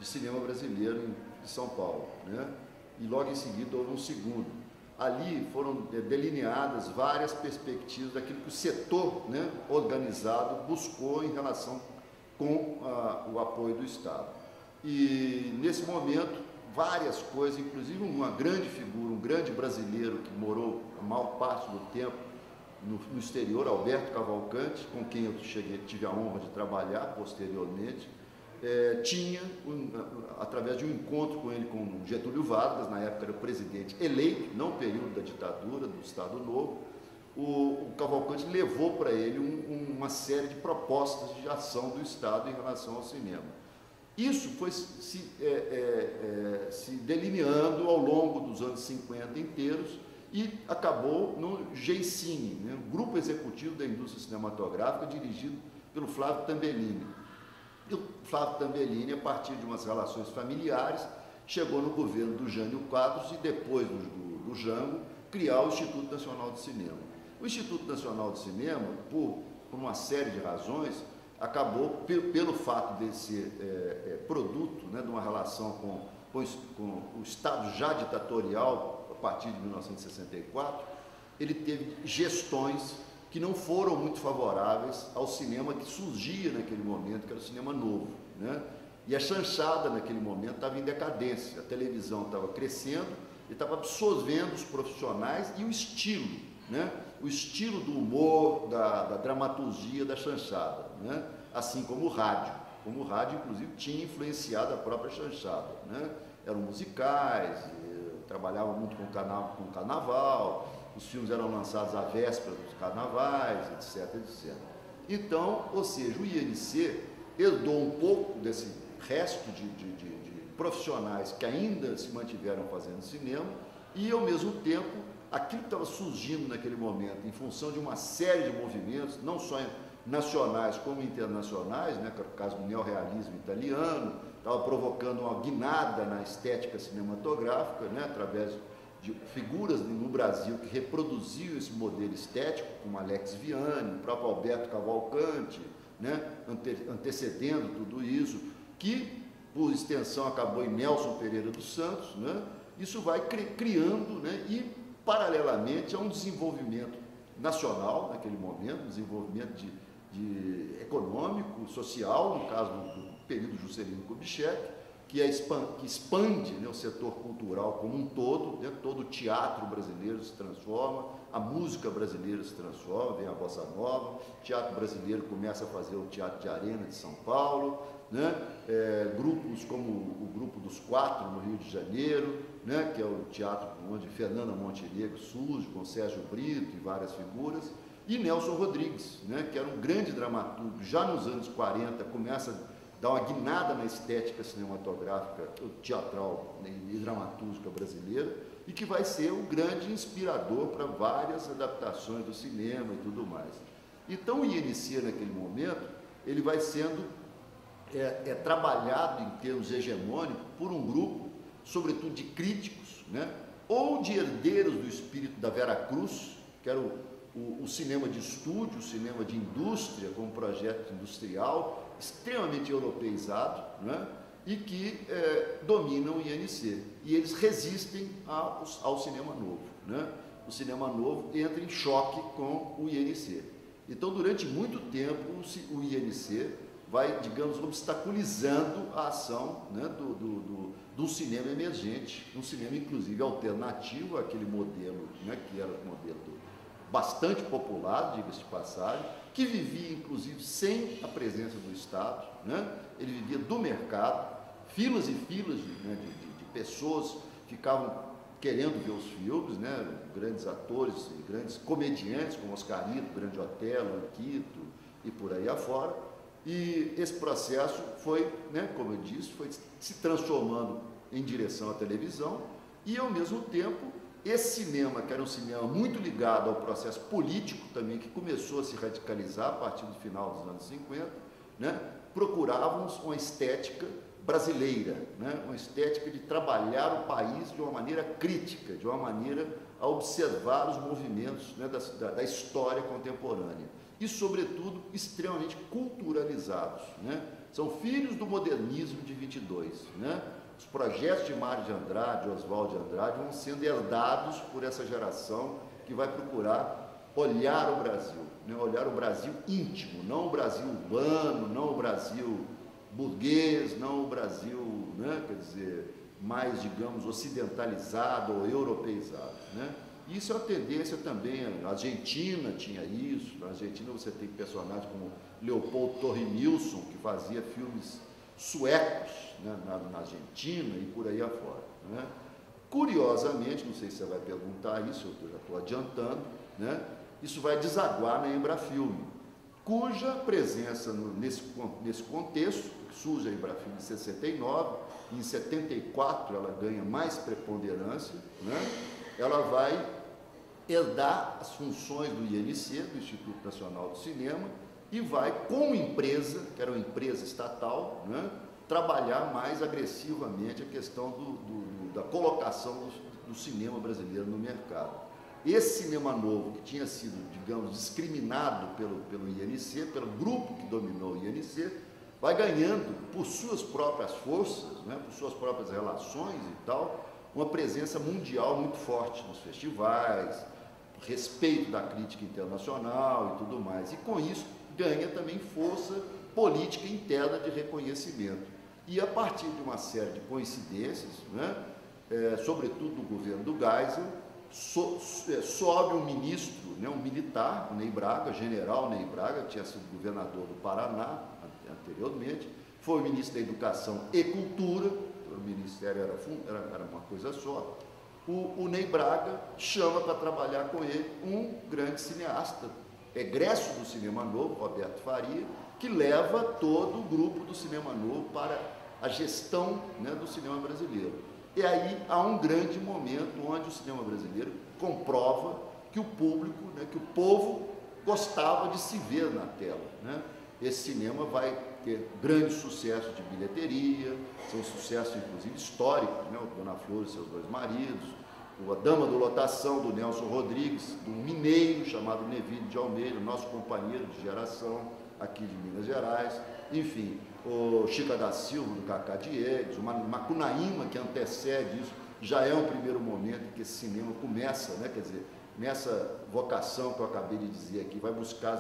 cinema brasileiro em São Paulo, né? E logo em seguida houve um segundo. Ali foram delineadas várias perspectivas daquilo que o setor, né, organizado buscou em relação com o apoio do Estado. E nesse momento, várias coisas, inclusive uma grande figura, um grande brasileiro que morou a maior parte do tempo no exterior, Alberto Cavalcante, com quem eu tive a honra de trabalhar posteriormente, tinha, através de um encontro com ele, com Getúlio Vargas, na época era o presidente eleito, não período da ditadura, do Estado Novo, o Cavalcante levou para ele uma série de propostas de ação do Estado em relação ao cinema. Isso foi se delineando ao longo dos anos 50 inteiros e acabou no GEICINE, né, o Grupo Executivo da Indústria Cinematográfica, dirigido pelo Flávio Tambellini. E o Flávio Tambellini, a partir de umas relações familiares, chegou no governo do Jânio Quadros e depois do Jango, criar o Instituto Nacional de Cinema. O Instituto Nacional de Cinema, por uma série de razões, acabou, pelo fato de ser produto, né, de uma relação com o Estado já ditatorial, a partir de 1964, ele teve gestões que não foram muito favoráveis ao cinema que surgia naquele momento, que era o cinema novo, né? E a chanchada naquele momento estava em decadência, a televisão estava crescendo e estava absorvendo os profissionais e o estilo, né? O estilo do humor, da dramaturgia da chanchada, né? Assim como o rádio, inclusive tinha influenciado a própria chanchada, né? Eram musicais, trabalhava muito com carnaval, os filmes eram lançados à véspera dos carnavais, etc, etc. Então, ou seja, o INC herdou um pouco desse resto de profissionais que ainda se mantiveram fazendo cinema e, ao mesmo tempo, aquilo que estava surgindo naquele momento, em função de uma série de movimentos, não só nacionais como internacionais, né, que era o caso do neorrealismo italiano, estava provocando uma guinada na estética cinematográfica, né, através de figuras no Brasil que reproduziam esse modelo estético, como Alex Vianni, o próprio Alberto Cavalcante, né, antecedendo tudo isso, que, por extensão, acabou em Nelson Pereira dos Santos, né, isso vai criando, né, e, paralelamente, a um desenvolvimento nacional, naquele momento, um desenvolvimento econômico, social, no caso do período Juscelino Kubitschek, que expande, né, o setor cultural como um todo, né, todo o teatro brasileiro se transforma, a música brasileira se transforma, vem a bossa nova, o teatro brasileiro começa a fazer o Teatro de Arena de São Paulo, né, grupos como o Grupo dos Quatro no Rio de Janeiro, né, que é o teatro onde Fernanda Montenegro surge, com Sérgio Brito e várias figuras, e Nelson Rodrigues, né, que era um grande dramaturgo, já nos anos 40 começa a dar uma guinada na estética cinematográfica, teatral e dramatúrgica brasileira, e que vai ser o grande inspirador para várias adaptações do cinema e tudo mais. Então o INC, naquele momento, ele vai sendo trabalhado em termos hegemônicos por um grupo, sobretudo de críticos, né, ou de herdeiros do espírito da Vera Cruz, que era o cinema de estúdio, o cinema de indústria, como projeto industrial, extremamente europeizado, né, e que dominam o INC. E eles resistem ao cinema novo, né? O cinema novo entra em choque com o INC. Então, durante muito tempo, o INC vai, digamos, obstaculizando a ação, né, do cinema emergente, um cinema, inclusive, alternativo àquele modelo, né, que era um modelo bastante popular, diga-se de passagem, que vivia, inclusive, sem a presença do Estado, né? Ele vivia do mercado, filas e filas de pessoas ficavam querendo ver os filmes, né? Grandes atores e grandes comediantes, como Oscarito, Grande Otelo, Anquito e por aí afora. E esse processo foi, né, como eu disse, foi se transformando em direção à televisão e, ao mesmo tempo, esse cinema, que era um cinema muito ligado ao processo político também, que começou a se radicalizar a partir do final dos anos 50, né, procurávamos uma estética brasileira, né, uma estética de trabalhar o país de uma maneira crítica, de uma maneira a observar os movimentos, né, da história contemporânea. E, sobretudo, extremamente culturalizados, né, São filhos do modernismo de 22, né? Os projetos de Mário de Andrade, Oswald de Andrade, vão sendo herdados por essa geração que vai procurar olhar o Brasil, né? Olhar o Brasil íntimo, não o Brasil urbano, não o Brasil burguês, não o Brasil, né? Quer dizer, mais, digamos, ocidentalizado ou europeizado, né? Isso é uma tendência também, a Argentina tinha isso, na Argentina você tem personagens como Leopoldo Torre-Nilsson, que fazia filmes suecos, né, na Argentina e por aí afora, né? Curiosamente, não sei se você vai perguntar isso, eu já estou adiantando, né? Isso vai desaguar na Embrafilme, cuja presença nesse contexto, surge a Embrafilme em 69, em 74 ela ganha mais preponderância, né? Ela vai herdar as funções do INC, do Instituto Nacional do Cinema, e vai, como empresa, que era uma empresa estatal, né, trabalhar mais agressivamente a questão da colocação do cinema brasileiro no mercado. Esse cinema novo, que tinha sido, digamos, discriminado pelo INC, pelo grupo que dominou o INC, vai ganhando, por suas próprias forças, né, por suas próprias relações e tal, uma presença mundial muito forte nos festivais, respeito da crítica internacional e tudo mais. E com isso ganha também força política interna de reconhecimento. E a partir de uma série de coincidências, né, sobretudo do governo do Geisel, sobe um ministro, né, um militar, o Ney Braga, general Ney Braga, que tinha sido governador do Paraná anteriormente, foi o ministro da Educação e Cultura, o ministério era uma coisa só. O Ney Braga chama para trabalhar com ele um grande cineasta, egresso do Cinema Novo, Roberto Faria, que leva todo o grupo do Cinema Novo para a gestão, né, do cinema brasileiro. E aí há um grande momento onde o cinema brasileiro comprova que o público, né, que o povo gostava de se ver na tela, né? Esse cinema vai ter grande sucesso de bilheteria, são sucessos inclusive históricos, né? O Dona Flor e seus dois maridos, a Dama do Lotação, do Nelson Rodrigues, do mineiro chamado Neville de Almeida, nosso companheiro de geração aqui de Minas Gerais, enfim, o Chica da Silva, do Cacá Diegues, o Macunaíma, que antecede isso, já é um primeiro momento em que esse cinema começa, né? Quer dizer, nessa vocação que eu acabei de dizer aqui, vai buscar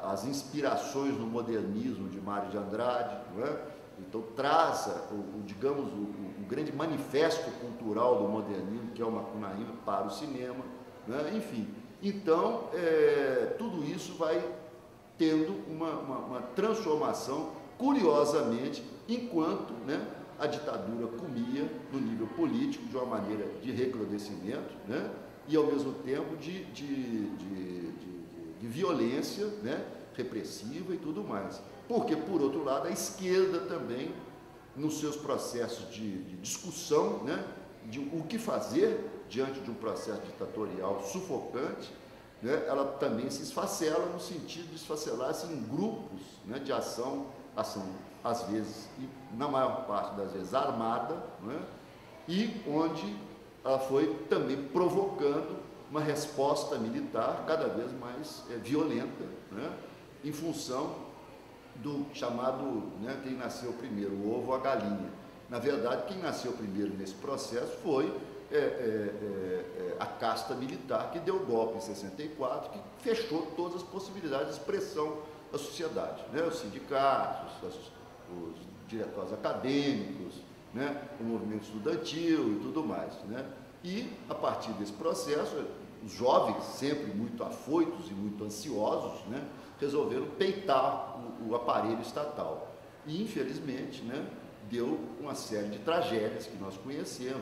as inspirações no modernismo de Mário de Andrade, não é? Então traz, digamos, o grande manifesto cultural do modernismo, que é o Macunaíma, para o cinema, né? Enfim, então tudo isso vai tendo uma transformação, curiosamente, enquanto, né, a ditadura comia no nível político de uma maneira de recrudescimento, né, e ao mesmo tempo de violência, né, repressiva e tudo mais. Porque, por outro lado, a esquerda também, nos seus processos de discussão, né, de o que fazer diante de um processo ditatorial sufocante, né, ela também se esfacela no sentido de esfacelar-se em grupos, né, de ação, às vezes, e na maior parte das vezes, armada, né, e onde ela foi também provocando uma resposta militar cada vez mais violenta, né, em função do chamado, né, quem nasceu primeiro, o ovo ou a galinha. Na verdade, quem nasceu primeiro nesse processo foi a casta militar que deu o golpe em 64, que fechou todas as possibilidades de expressão da sociedade, né, os sindicatos, os diretórios acadêmicos, né, o movimento estudantil e tudo mais, né. E, a partir desse processo, os jovens, sempre muito afoitos e muito ansiosos, né, resolveram peitar o aparelho estatal. E, infelizmente, né, deu uma série de tragédias que nós conhecemos,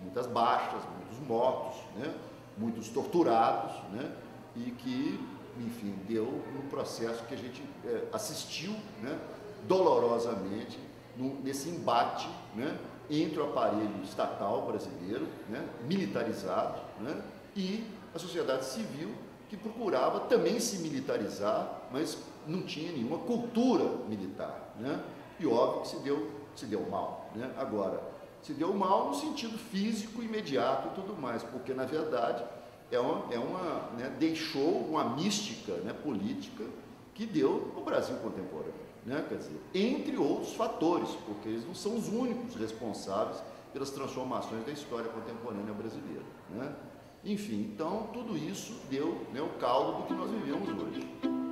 muitas baixas, muitos mortos, né, muitos torturados, né, e que, enfim, deu um processo que a gente assistiu, né, dolorosamente nesse embate, né, entre o aparelho estatal brasileiro, né, militarizado, né, e a sociedade civil, que procurava também se militarizar, mas não tinha nenhuma cultura militar, né? E óbvio que se deu mal, né? Agora, se deu mal no sentido físico, imediato e tudo mais, porque, na verdade, né, deixou uma mística, né, política que deu no Brasil contemporâneo, né? Quer dizer, entre outros fatores, porque eles não são os únicos responsáveis pelas transformações da história contemporânea brasileira, né? Enfim, então tudo isso deu, né, o caldo do que nós vivemos hoje.